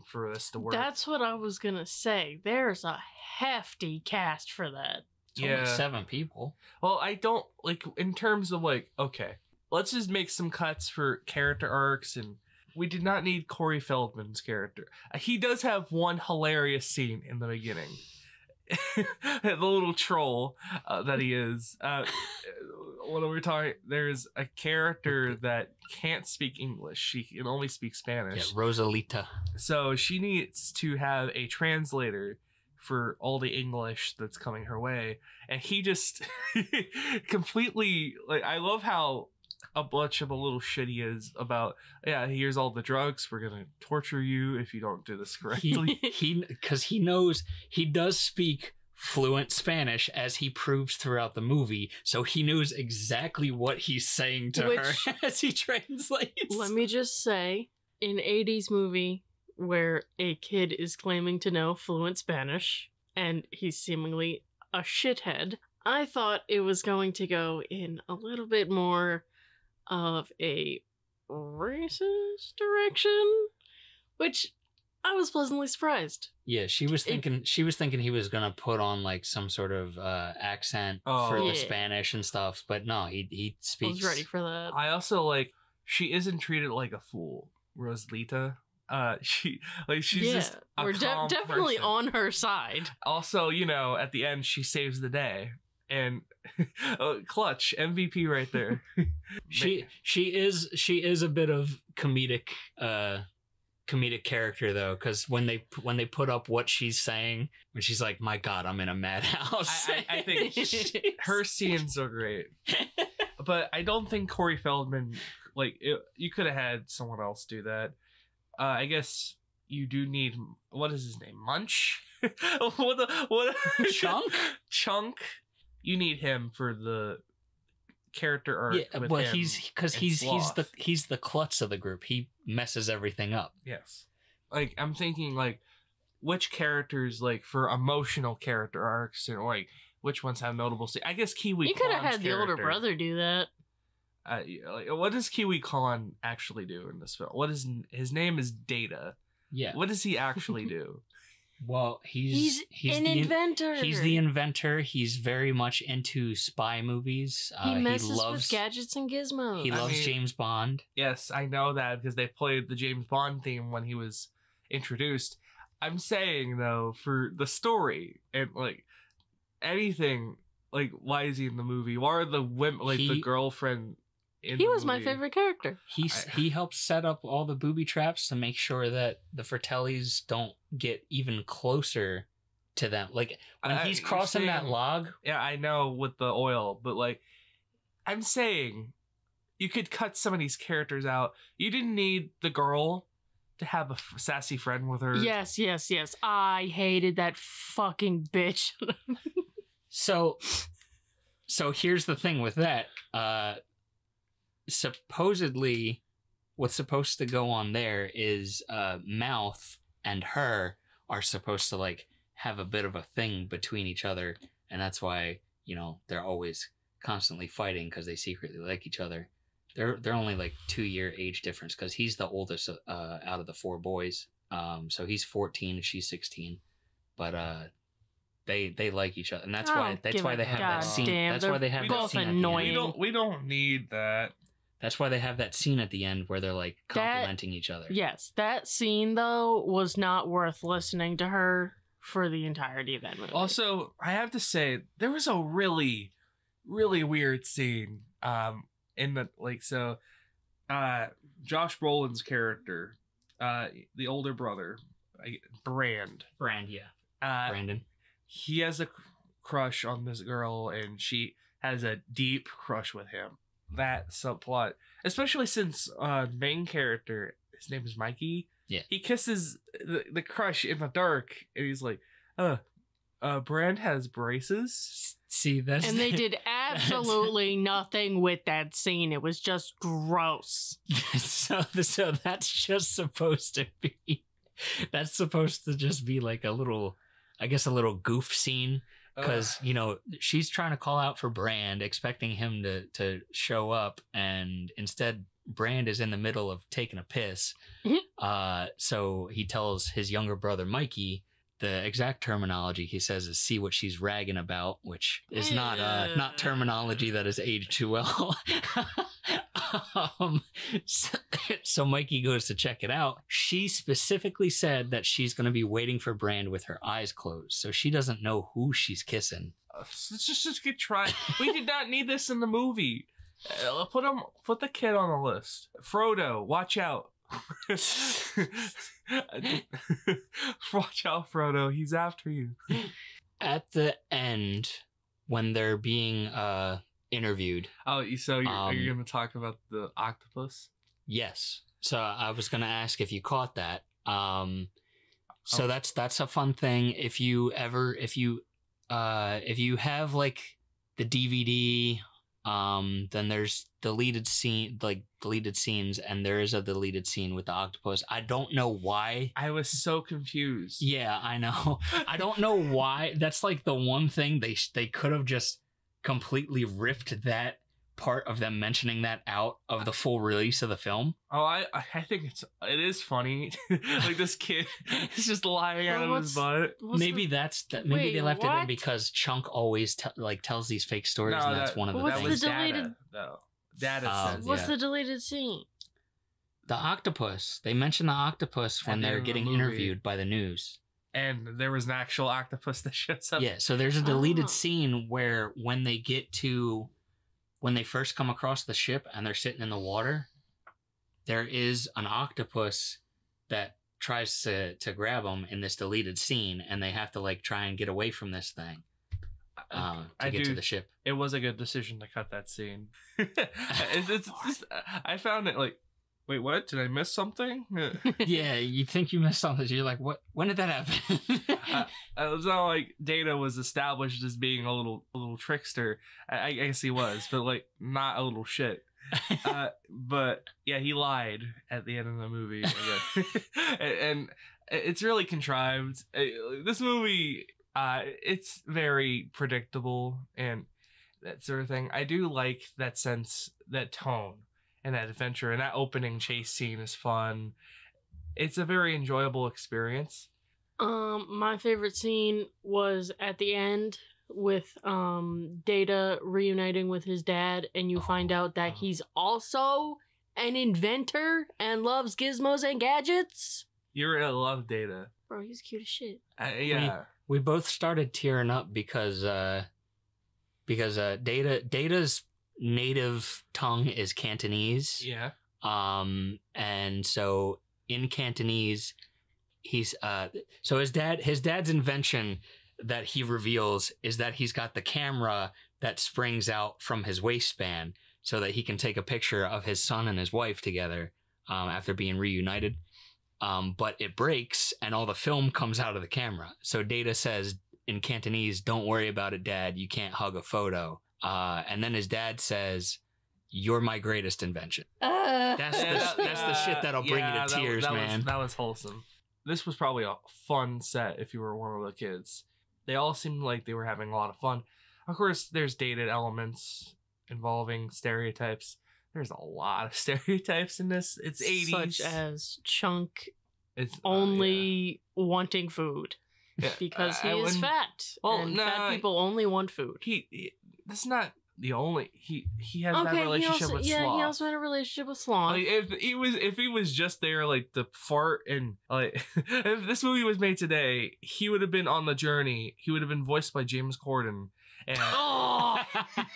for this to work. That's what I was gonna say. There's a hefty cast for that. It's only 7 people. Well, I don't like in terms of like, okay, let's just make some cuts for character arcs, and we did not need Corey Feldman's character. He does have one hilarious scene in the beginning. The little troll that he is. What are we talking? There's a character that can't speak English. She can only speak Spanish. Yeah, Rosalita. So she needs to have a translator for all the English that's coming her way. And he just completely, like, I love how a bunch of a little shit he is about, here's all the drugs, we're gonna torture you if you don't do this correctly. Because he knows, he does speak fluent Spanish, as he proves throughout the movie, so he knows exactly what he's saying to her as he translates. Let me just say, in 80s movie where a kid is claiming to know fluent Spanish and he's seemingly a shithead, I thought it was going to go in a little bit more of a racist direction, which I was pleasantly surprised. Yeah, she was thinking he was gonna put on like some sort of accent for the Spanish and stuff, but no, he speaks. I was ready for that. I also like, she isn't treated like a fool, Rosalita. She's just we're definitely on her side. Also, at the end she saves the day. And clutch MVP right there. she is a bit of comedic character though, because when they put up what she's saying, when she's like, "My God, I'm in a madhouse," I think her scenes are great. But I don't think Corey Feldman, you could have had someone else do that. I guess you do need, what is his name? Munch? what? Chunk? Chunk. You need him for the character arc. Yeah, with but him he's Sloth. he's the klutz of the group. He messes everything up. Yes. Like, I'm thinking, like, which characters, like, for emotional character arcs, and, like, which ones have notable scenes? I guess Kiwi You could have Kwan's had the older character. brother do that. Like, what does Kiwi Kwan actually do in this film? What is his name is Data. Yeah. What does he actually do? An Oh, He's inventor. He's the inventor. He's very much into spy movies. He messes with gadgets and gizmos. He loves James Bond. Yes, I know that because they played the James Bond theme when he was introduced. I'm saying though, for the story and like anything, like why is he in the movie? Why are the women like the girlfriend? He was my favorite character. He helps set up all the booby traps to make sure that the Fratellis don't get even closer to them. Like when he's crossing that log. Yeah, I know with the oil, but like I'm saying, you could cut some of these characters out. You didn't need the girl to have a sassy friend with her. Yes. I hated that fucking bitch. So here's the thing with that. Supposedly what's supposed to go on there is Mouth and her are supposed to like have a bit of a thing between each other, and that's why, you know, they're always constantly fighting because they secretly like each other. They're only like 2-year age difference because he's the oldest out of the 4 boys. So he's 14 and she's 16, but they like each other, and that's why they have that scene. That's why they have that scene. Annoying. We don't need that. That's why they have that scene at the end where they're like complimenting each other. Yes, that scene though was not worth listening to her for the entirety of that movie. Also, I have to say there was a really, really weird scene. In the Josh Brolin's character, the older brother, Brand, yeah. Brandon. He has a crush on this girl, and she has a deep crush with him. That subplot, especially since main character, his name is Mikey. Yeah. He kisses the crush in the dark, and he's like, Brand has braces. See, that's and they did absolutely nothing with that scene. It was just gross. so that's just supposed to be. That's supposed to just be like a little goof scene. Because, you know, she's trying to call out for Brand, expecting him to show up, and instead Brand is in the middle of taking a piss. So he tells his younger brother, Mikey, the exact terminology he says is "see what she's ragging about," which is not terminology that has aged too well. So Mikey goes to check it out. She specifically said that she's going to be waiting for Brand with her eyes closed, so she doesn't know who she's kissing. Let's just get tried. We did not need this in the movie. Put the kid on the list. Frodo, watch out. Watch out, Frodo. He's after you. At the end, when they're being interviewed. Oh, so are you going to talk about the octopus? Yes. So I was going to ask if you caught that. So that's a fun thing. If you have like the DVD, then there's deleted scenes, and there is a deleted scene with the octopus. I don't know why. I was so confused. Yeah, I know. I don't know why. That's like the one thing they could have just completely ripped that part of them mentioning that out of the full release of the film. Oh, I think it is funny. Like this kid is just lying out of his butt. Maybe maybe they left it in because Chunk always tells these fake stories, and that's one of the things. What's the deleted? Data says. What's the deleted scene? The octopus. They mention the octopus when they're getting interviewed by the news. And there was an actual octopus that shows up. Yeah, so there's a deleted scene where when they first come across the ship and they're sitting in the water, there is an octopus that tries to grab them in this deleted scene, and they have to like try and get away from this thing to get to the ship. It was a good decision to cut that scene. It's just, I found it like Wait, what? Did I miss something? Yeah, you think you missed something. You're like, what? When did that happen? It's not like Data was established as being a little trickster. I guess he was, but like not a little shit. But yeah, he lied at the end of the movie, I guess. And it's really contrived. This movie, it's very predictable and that sort of thing. I do like that sense, that tone, and that adventure, and that opening chase scene is fun. It's a very enjoyable experience. My favorite scene was at the end with Data reuniting with his dad, and you find out that he's also an inventor and loves gizmos and gadgets. You're gonna love Data. Bro, he's cute as shit. Yeah. We both started tearing up because Data's native tongue is Cantonese. Yeah. And so in Cantonese, he's so his dad's invention that he reveals is that he's got the camera that springs out from his waistband so that he can take a picture of his son and his wife together after being reunited. But it breaks and all the film comes out of the camera. So Data says in Cantonese, "Don't worry about it, Dad. You can't hug a photo." And then his dad says, "You're my greatest invention." That's the shit that'll bring you to tears, man. That was wholesome. This was probably a fun set if you were one of the kids. They all seemed like they were having a lot of fun. Of course, there's dated elements involving stereotypes. There's a lot of stereotypes in this. It's 80s. Such as Chunk It's only wanting food. Yeah. Because he I is wouldn't- fat. Well, and no, fat people only want food. That's not the only. He has that relationship with Sloth. he also had a relationship with Sloth. Like, if he was just there like to fart and like if this movie was made today, he would have been on the journey. He would have been voiced by James Corden, and, Oh!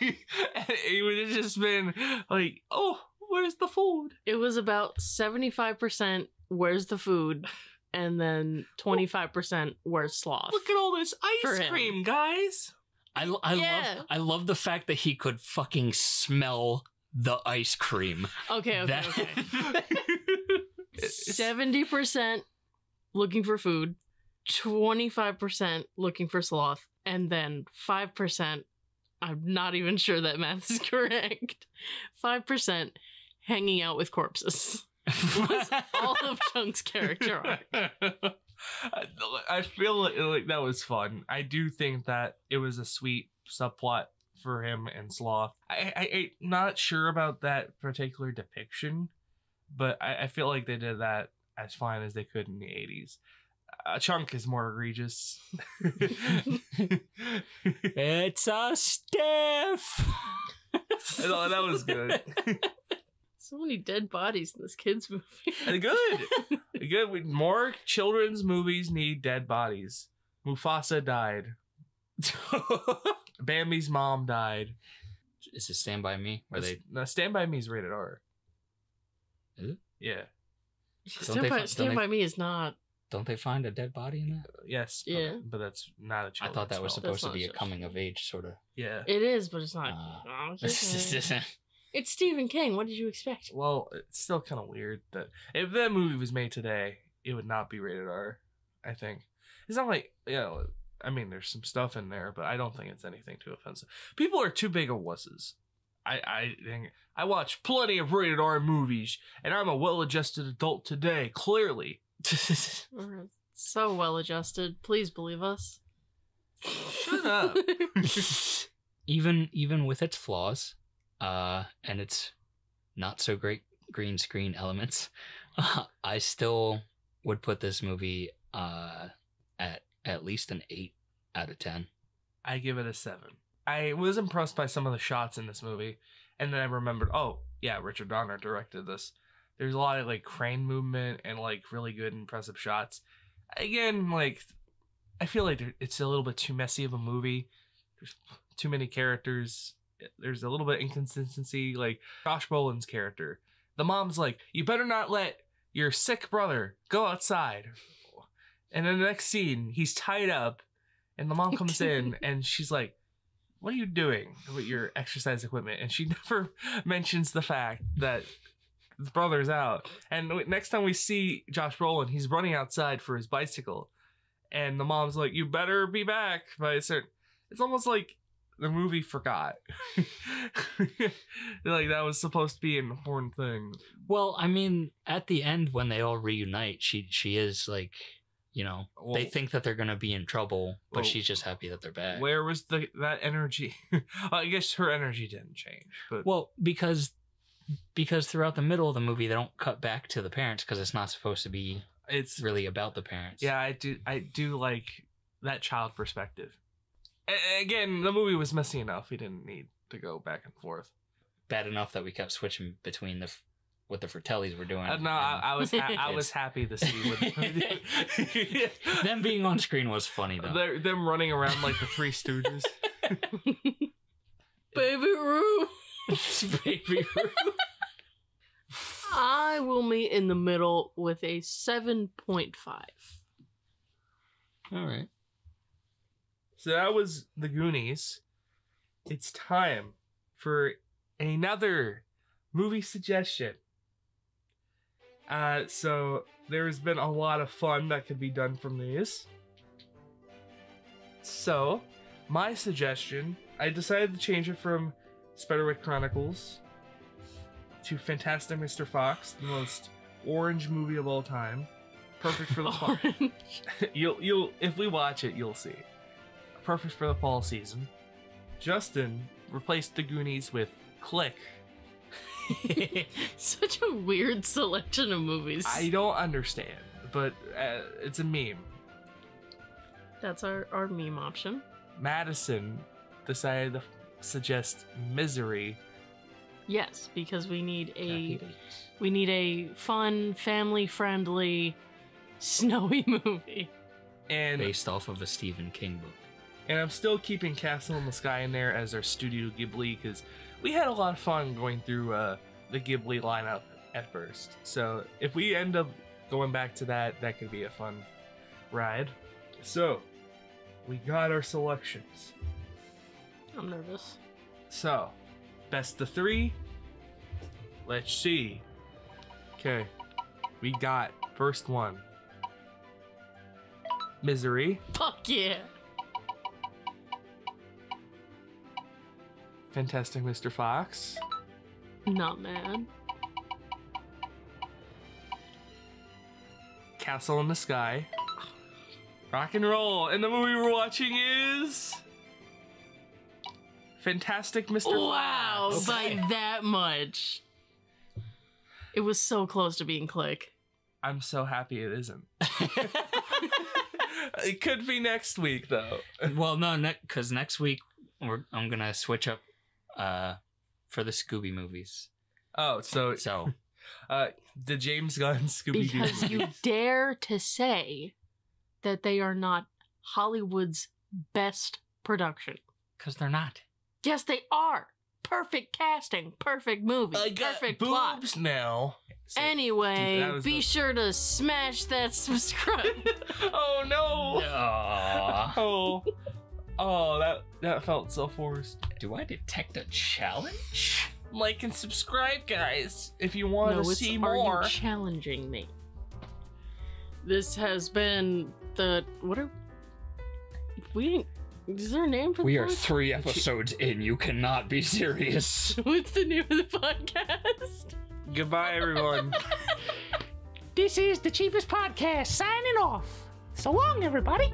and he would have just been like, "Oh, where's the food?" It was about 75% where's the food, and then 25% where's Sloth. Look at all this For ice him. cream, guys. Yeah. I love the fact that he could fucking smell the ice cream. Okay. That- 70% looking for food, 25% looking for Sloth, and then 5%, I'm not even sure that math is correct, 5% hanging out with corpses. Was all of Chunk's character arc. I feel like that was fun. I do think that it was a sweet subplot for him and Sloth. I'm not sure about that particular depiction, but I feel like they did that as fine as they could in the 80s. Chunk is more egregious. It's a stiff. That was good. So many dead bodies in this kid's movie. Good. More children's movies need dead bodies. Mufasa died. Bambi's mom died. Is it Stand By Me? No, Stand By Me is rated R. Is it? Yeah. Stand By Me is not. Don't they find a dead body in that? Yes. Yeah. But that's not a I children's thought that was film. supposed to not be a just- coming of age sort of. Yeah. It is, but it's not. Uh, Oh, it's Stephen King. What did you expect? Well, it's still kind of weird that if that movie was made today, it would not be rated R, I think. It's not like, I mean, there's some stuff in there, but I don't think it's anything too offensive. People are too big of wusses. I think I watch plenty of rated R movies, and I'm a well-adjusted adult today, clearly. We're so well adjusted. Please believe us. Shut up. even with its flaws, and its not so great green screen elements, I still would put this movie at least an 8 out of 10. I give it a 7. I was impressed by some of the shots in this movie, and then I remembered, oh, yeah, Richard Donner directed this. There's a lot of, like, crane movement and, like, really good, impressive shots. Again, like, I feel like it's a little bit too messy of a movie. There's too many characters. There's a little bit of inconsistency. Like, Josh Brolin's character. The mom's like, you better not let your sick brother go outside. And in the next scene, he's tied up, and the mom comes in, and she's like, what are you doing with your exercise equipment? And she never mentions the fact that his brother's out. And next time we see Josh Brolin, he's running outside for his bicycle. And the mom's like, you better be back by a certain... It's almost like the movie forgot. Like that was supposed to be an important thing. Well, I mean, at the end when they all reunite, she is like, you know, they think that they're gonna be in trouble, but she's just happy that they're back. Where was that energy? I guess her energy didn't change. But well, because throughout the middle of the movie they don't cut back to the parents because it's not supposed to be. It's really about the parents. Yeah, I do like that child perspective. Again, the movie was messy enough. We didn't need to go back and forth. Bad enough that we kept switching between what the Fratellis were doing. No, I was happy to see what them being on screen was funny though. Them running around like the Three Stooges. Baby Ruth. Baby Ruth. I will meet in the middle with a 7.5. All right. So that was The Goonies. It's time for another movie suggestion. So there's been a lot of fun that could be done from these. So my suggestion, I decided to change it from Spiderwick Chronicles to Fantastic Mr. Fox, the most orange movie of all time. Perfect for the fall. You'll if we watch it, you'll see. Perfect for the fall season. Justin replaced The Goonies with Click. Such a weird selection of movies. I don't understand, but it's a meme. That's our meme option. Madison decided to suggest Misery. Yes, because we need a fun, family-friendly, snowy movie. And based off of a Stephen King book. And I'm still keeping Castle in the Sky in there as our Studio Ghibli because we had a lot of fun going through the Ghibli lineup at first. So if we end up going back to that could be a fun ride. So we got our selections. I'm nervous. So, best of 3. Let's see. Okay, we got first one. Misery. Fuck yeah. Fantastic Mr. Fox. Not mad. Castle in the Sky. Rock and Roll. And the movie we're watching is Fantastic Mr. Fox. Wow, by that much. It was so close to being Click. I'm so happy it isn't. It could be next week though. Well, no, because next week I'm gonna switch up for the Scooby movies. Oh, so the James Gunn Scooby Doo. Because you dare to say that they are not Hollywood's best production. Because they're not. Yes, they are. Perfect casting, perfect movie, I got perfect boobs plot. now. So, anyway, be sure to smash that subscribe. Oh no! Oh. Oh, that felt so forced. Do I detect a challenge? Like and subscribe, guys, if you want to see more. Are you challenging me? This has been the is there a name for We are 3 episodes in. You cannot be serious. What's the name of the podcast? Goodbye, everyone. This is the Cheapest Podcast signing off. So long, everybody.